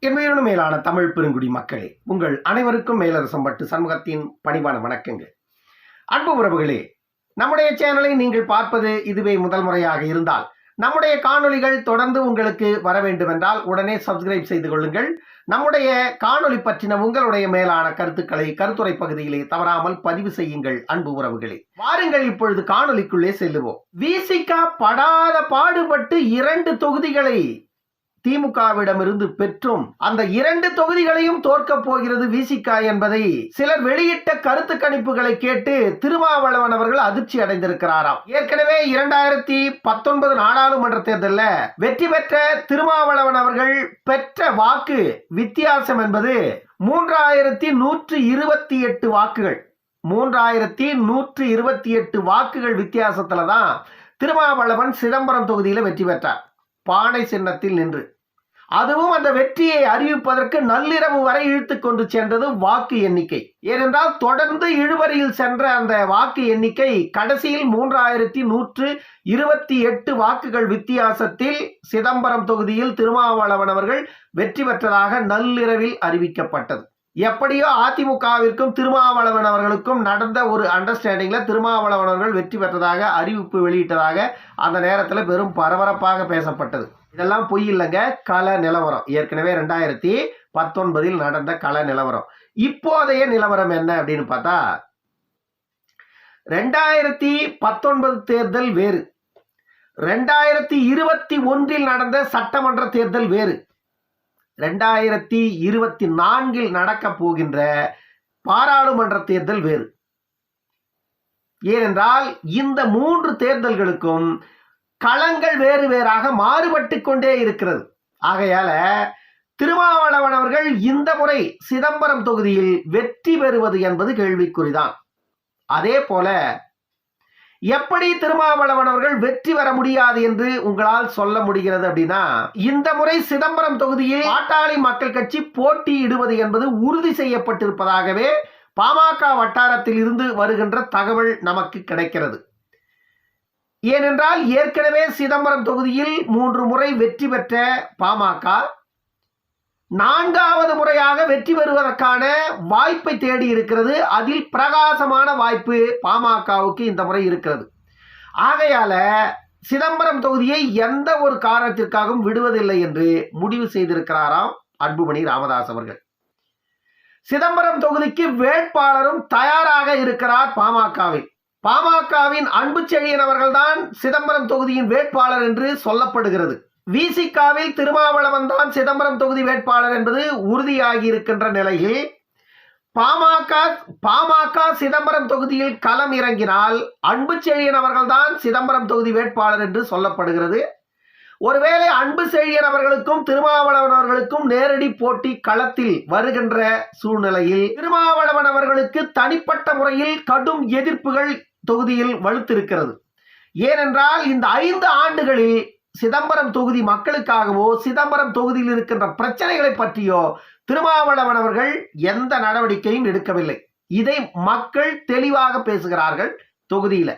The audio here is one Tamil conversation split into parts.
என் மேலான தமிழ் பெருங்குடி மக்களே, உங்கள் அனைவருக்கும் மேலரசம் பட்டு சண்முகத்தின் பணிவான வணக்கங்கள். அன்பு உறவுகளே, நம்முடைய சேனலை நீங்கள் பார்ப்பது இதுவே முதல் முறையாக இருந்தால் நம்முடைய காணொளிகள் தொடர்ந்து உங்களுக்கு வர வேண்டும் என்றால் உடனே சப்ஸ்கிரைப் செய்து கொள்ளுங்கள். நம்முடைய காணொளி பற்றின உங்களுடைய மேலான கருத்துக்களை கருத்துரை பகுதியிலே தவறாமல் பதிவு செய்யுங்கள். அன்பு உறவுகளே, வாருங்கள் இப்பொழுது காணொளிக்குள்ளே செல்லுவோம். விசிக படாத பாடுபட்டு 2 தொகுதிகளை திமுகவிடமிருந்து பெற்றும் அந்த 2 தொகுதிகளையும் தோற்கப் போகிறது விசிக என்பதை சிலர் வெளியிட்ட கருத்து கணிப்புகளை கேட்டு திருமாவளவன் அவர்கள் அதிர்ச்சி அடைந்திருக்கிறாராம். ஏற்கனவே 2019 நாடாளுமன்ற தேர்தலில் வெற்றி பெற்ற திருமாவளவன் அவர்கள் பெற்ற வாக்கு வித்தியாசம் என்பது 3128 வாக்குகள். 3128 வாக்குகள் வித்தியாசத்துல தான் திருமாவளவன் சிதம்பரம் தொகுதியில் வெற்றி பெற்றார், பானை சின்னத்தில் நின்று. அதுவும் அந்த வெற்றியை அறிவிப்பதற்கு நள்ளிரவு வரை இழுத்து கொண்டு சென்றது வாக்கு எண்ணிக்கை. ஏனென்றால் தொடர்ந்து இழுபறியில் சென்ற அந்த வாக்கு எண்ணிக்கை கடைசியில் 3128 வாக்குகள் வித்தியாசத்தில் சிதம்பரம் தொகுதியில் திருமாவளவன் அவர்கள் வெற்றி பெற்றதாக நள்ளிரவில் அறிவிக்கப்பட்டது. எப்படியோ அதிமுகவிற்கும் திருமாவளவன் அவர்களுக்கும் நடந்த ஒரு அண்டர்ஸ்டாண்டிங்ல திருமாவளவன் அவர்கள் வெற்றி பெற்றதாக அறிவிப்பு வெளியிட்டதாக அந்த நேரத்தில் பெரும் பரபரப்பாக பேசப்பட்டது. இதெல்லாம் பொய் இல்லைங்க, கள நிலவரம். ஏற்கனவே 2019 நடந்த கள நிலவரம். இப்போதைய நிலவரம் என்ன அப்படின்னு பார்த்தா, 2019 தேர்தல் வேறு, 2021 நடந்த சட்டமன்ற தேர்தல் வேறு, 2024 நடக்க போகின்ற பாராளுமன்ற தேர்தல் வேறு. ஏனென்றால் இந்த 3 தேர்தல்களுக்கும் களங்கள் வேறு வேறாக மாறுபட்டு கொண்டே இருக்கிறது. ஆகையால திருமாவளவன் அவர்கள் இந்த முறை சிதம்பரம் தொகுதியில் வெற்றி பெறுவது என்பது கேள்விக்குறிதான். அதே போல எப்படி திருமாவளவன் அவர்கள் வெற்றி பெற முடியாது என்று உங்களால் சொல்ல முடிகிறது அப்படின்னா, இந்த முறை சிதம்பரம் தொகுதியில் பாட்டாளி மக்கள் கட்சி போட்டியிடுவது என்பது உறுதி செய்யப்பட்டிருப்பதாகவே பாமக வட்டாரத்தில் இருந்து வருகின்ற தகவல் நமக்கு கிடைக்கிறது. ஏனென்றால் ஏற்கனவே சிதம்பரம் தொகுதியில் 3 முறை வெற்றி பெற்ற பாமக 4வது முறையாக வெற்றி பெறுவதற்கான வாய்ப்பை தேடி இருக்கிறது. அதில் பிரகாசமான வாய்ப்பு பாமகவுக்கு இந்த முறை இருக்கிறது. ஆகையால சிதம்பரம் தொகுதியை எந்த ஒரு காரணத்திற்காகவும் விடுவதில்லை என்று முடிவு செய்திருக்கிறாராம் அன்புமணி ராமதாஸ் அவர்கள். சிதம்பரம் தொகுதிக்கு வேட்பாளரும் தயாராக இருக்கிறார் பாமகவில். பாமகவின் அன்புச்செழியன் அவர்கள்தான் சிதம்பரம் தொகுதியின் வேட்பாளர் என்று சொல்லப்படுகிறது. விசிகவில் திருமாவளவன் தான் சிதம்பரம் தொகுதி வேட்பாளர் என்பது உறுதியாகி இருக்கின்ற நிலையில் பாமக சிதம்பரம் தொகுதியில் களம் இறங்கினால் அன்புச்செழியன் அவர்கள்தான் சிதம்பரம் தொகுதி வேட்பாளர் என்று சொல்லப்படுகிறது. ஒருவேளை அன்புச்செழியன் அவர்களுக்கும் திருமாவளவன் அவர்களுக்கும் நேரடி போட்டி களத்தில் வருகின்ற சூழ்நிலையில் திருமாவளவன் அவர்களுக்கு தனிப்பட்ட முறையில் கடும் எதிர்ப்புகள் தொகுதியில் வலுத்திருக்கிறது. ஏனென்றால் இந்த 5 ஆண்டுகளில் சிதம்பரம் தொகுதி மக்களுக்காகவோ சிதம்பரம் தொகுதியில் இருக்கின்ற பிரச்சனைகளை பற்றியோ திருமாவளவன் அவர்கள் எந்த நடவடிக்கையும் எடுக்கவில்லை. இதை மக்கள் தெளிவாக பேசுகிறார்கள் தொகுதியில.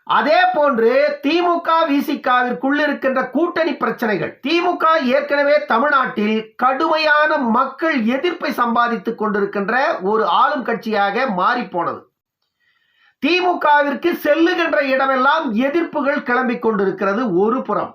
அதே போன்று திமுக விசிகவிற்குள் இருக்கின்ற கூட்டணி பிரச்சனைகள். திமுக ஏற்கனவே தமிழ்நாட்டில் கடுமையான மக்கள் எதிர்ப்பை சம்பாதித்துக் கொண்டிருக்கின்ற ஒரு ஆளும் கட்சியாக மாறி போனது. திமுகவிற்கு செல்லுகின்ற இடமெல்லாம் எதிர்ப்புகள் கிளம்பிக் கொண்டிருக்கிறது ஒரு புறம்.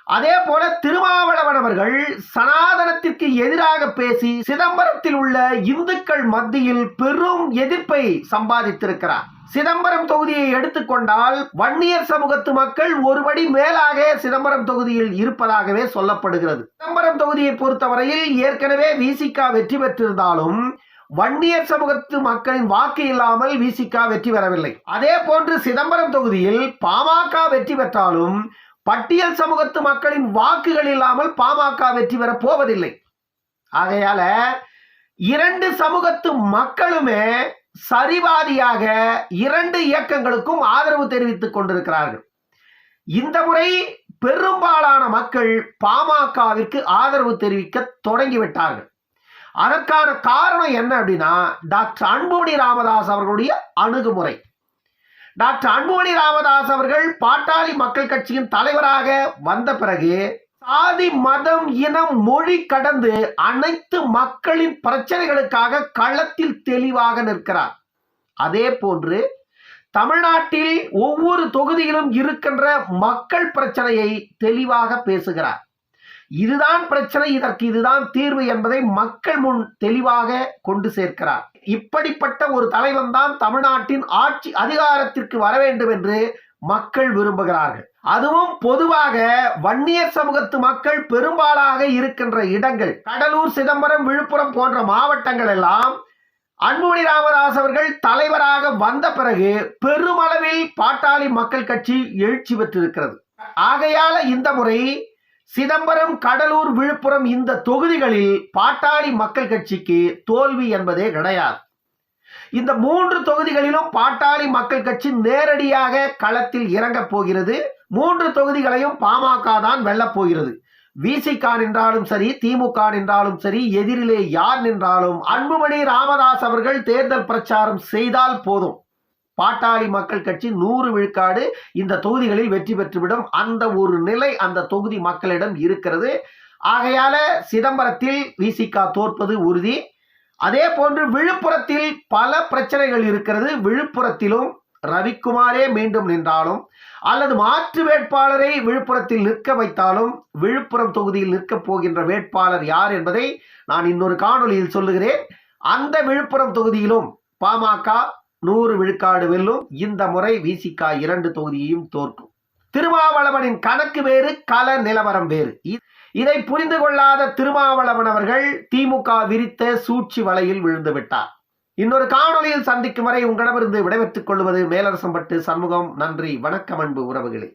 அதே போல திருமாவளவன் அவர்கள் சனாதனத்திற்கு எதிராக பேசி சிதம்பரத்தில் உள்ள இந்துக்கள் மத்தியில் பெரும் எதிர்ப்பை சம்பாதித்திருக்கிறார். சிதம்பரம் தொகுதியை எடுத்துக்கொண்டால் வன்னியர் சமூகத்து மக்கள் ஒருபடி மேலாக சிதம்பரம் தொகுதியில் இருப்பதாகவே சொல்லப்படுகிறது. சிதம்பரம் தொகுதியை பொறுத்தவரையில் ஏற்கனவே விசிக வெற்றி பெற்றிருந்தாலும் வன்னியர் சமூகத்து மக்களின் வாக்கு இல்லாமல் விசிக வெற்றி பெறவில்லை. அதே போன்று சிதம்பரம் தொகுதியில் பாமக வெற்றி பெற்றாலும் பட்டியல் சமூகத்து மக்களின் வாக்குகள் இல்லாமல் பாமக வெற்றி பெற போவதில்லை. ஆகையால 2 சமூகத்து மக்களுமே சரிவாதியாக 2 இயக்கங்களுக்கும் ஆதரவு தெரிவித்துக் கொண்டிருக்கிறார்கள். இந்த முறை பெரும்பாலான மக்கள் பாமகவிற்கு ஆதரவு தெரிவிக்க தொடங்கிவிட்டார்கள். அதற்கான காரணம் என்ன அப்படின்னா, டாக்டர் அன்புமணி ராமதாஸ் அவர்களுடைய அணுகுமுறை. டாக்டர் அன்புமணி ராமதாஸ் அவர்கள் பாட்டாளி மக்கள் கட்சியின் தலைவராக வந்த பிறகு ஆதி மதம் இனம் மொழி கடந்து அனைத்து மக்களின் பிரச்சனைகளுக்காக களத்தில் தெளிவாக நிற்கிறார். அதே போன்று தமிழ்நாட்டில் ஒவ்வொரு தொகுதியிலும் இருக்கின்ற மக்கள் பிரச்சனையை தெளிவாக பேசுகிறார். இதுதான் பிரச்சனை, இதற்கு இதுதான் தீர்வு என்பதை மக்கள் முன் தெளிவாக கொண்டு சேர்க்கிறார். இப்படிப்பட்ட ஒரு தலைவன் தான் தமிழ்நாட்டின் ஆட்சி அதிகாரத்திற்கு வர வேண்டும் என்று மக்கள் விரும்புகிறார்கள். அதுவும் பொதுவாக வன்னியர் சமூகத்து மக்கள் பெரும்பாலாக இருக்கின்ற இடங்கள் கடலூர், சிதம்பரம், விழுப்புரம் போன்ற மாவட்டங்கள் எல்லாம் அன்புமணி ராமதாஸ் அவர்கள் தலைவராக வந்த பிறகு பெருமளவில் பாட்டாளி மக்கள் கட்சி எழுச்சி பெற்றிருக்கிறது. ஆகையால இந்த முறை சிதம்பரம், கடலூர், விழுப்புரம் இந்த தொகுதிகளில் பாட்டாளி மக்கள் கட்சிக்கு தோல்வி என்பதே கிடையாது. இந்த 3 தொகுதிகளிலும் பாட்டாளி மக்கள் கட்சி நேரடியாக களத்தில் இறங்கப் போகிறது. 3 தொகுதிகளையும் பாமக தான் வெல்லப் போகிறது. விசிக நின்றாலும் சரி, திமுக நின்றாலும் சரி, எதிரிலே யார் நின்றாலும் அன்புமணி ராமதாஸ் அவர்கள் தேர்தல் பிரச்சாரம் செய்தால் போதும், பாட்டாளி மக்கள் கட்சி 100 விழுக்காடு இந்த தொகுதிகளில் வெற்றி பெற்றுவிடும். அந்த ஒரு நிலை அந்த தொகுதி மக்களிடம் இருக்கிறது. ஆகையால சிதம்பரத்தில் விசிக தோற்பது உறுதி. அதே போன்று விழுப்புரத்தில் பல பிரச்சனைகள் இருக்கிறது. விழுப்புரத்திலும் ரவிக்குமாரே மீண்டும் நின்றாலும் அல்லது மாற்று வேட்பாளரை விழுப்புரத்தில் நிற்க வைத்தாலும் விழுப்புரம் தொகுதியில் நிற்கப் போகின்ற வேட்பாளர் யார் என்பதை நான் இன்னொரு காணொலியில் சொல்லுகிறேன். அந்த விழுப்புரம் தொகுதியிலும் பாமக 100 விழுக்காடு வெல்லும். இந்த முறை விசிக 2 தொகுதியையும் தோற்கும். திருமாவளவனின் கணக்கு வேறு, கள நிலவரம் வேறு. இதை புரிந்து கொள்ளாத திருமாவளவன் அவர்கள் திமுக விரித்த சூழ்ச்சி வலையில் விழுந்து விட்டார். இன்னொரு காணொலியில் சந்திக்கும் வரை உங்களிடமிருந்து விடைபெற்றுக் கொள்வது மேலரசம்பட்டு சண்முகம். நன்றி, வணக்கம் அன்பு உறவுகளே.